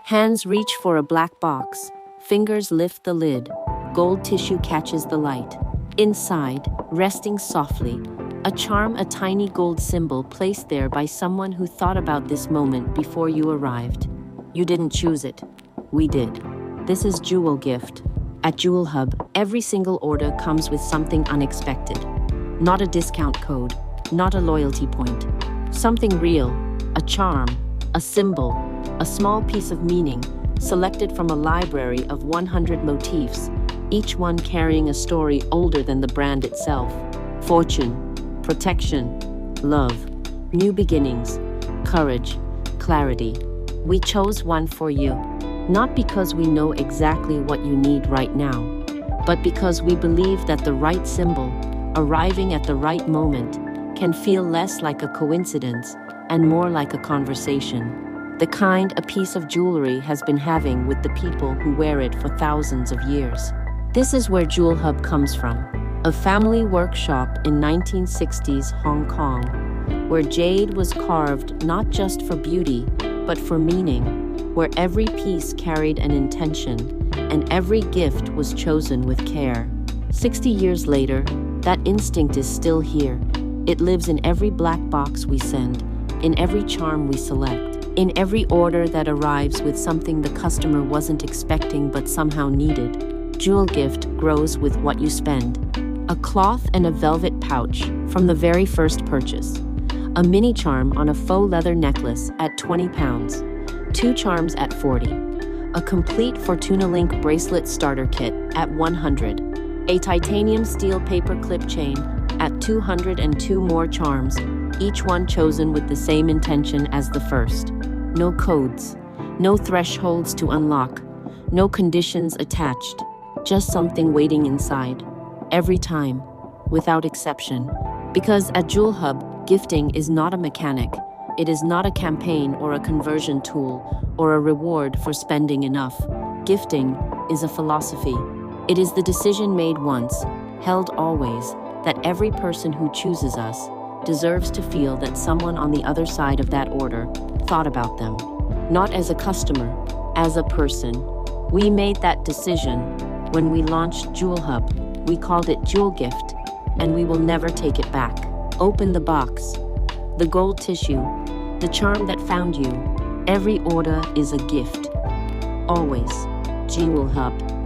Hands reach for a black box. Fingers lift the lid. Gold tissue catches the light. Inside, resting softly, a charm, a tiny gold symbol placed there by someone who thought about this moment before you arrived. You didn't choose it. We did. This is JewelGift. At JewelHub, every single order comes with something unexpected. Not a discount code, not a loyalty point. Something real, a charm, a symbol, a small piece of meaning, selected from a library of 100 motifs, each one carrying a story older than the brand itself. Fortune, protection, love, new beginnings, courage, clarity. We chose one for you, not because we know exactly what you need right now, but because we believe that the right symbol, arriving at the right moment, can feel less like a coincidence and more like a conversation. The kind a piece of jewelry has been having with the people who wear it for thousands of years. This is where JewelHub comes from, a family workshop in 1960s Hong Kong, where jade was carved not just for beauty, but for meaning, where every piece carried an intention, and every gift was chosen with care. 60 years later, that instinct is still here. It lives in every black box we send, in every charm we select, in every order that arrives with something the customer wasn't expecting but somehow needed. JewelGift grows with what you spend. A cloth and a velvet pouch from the very first purchase. A MiniCharm on a faux leather necklace at £20. 2 charms at $40. A complete FortunaLink bracelet starter kit at $100. A titanium steel paper clip chain at 202 more charms, each one chosen with the same intention as the first. No codes, no thresholds to unlock, no conditions attached, just something waiting inside. Every time, without exception. Because at JewelHub, gifting is not a mechanic. It is not a campaign or a conversion tool or a reward for spending enough. Gifting is a philosophy. It is the decision made once, held always, that every person who chooses us deserves to feel that someone on the other side of that order thought about them. Not as a customer, as a person. We made that decision when we launched JewelHub. We called it JewelGift, and we will never take it back. Open the box. The gold tissue, the charm that found you. Every order is a gift. Always. JewelHub.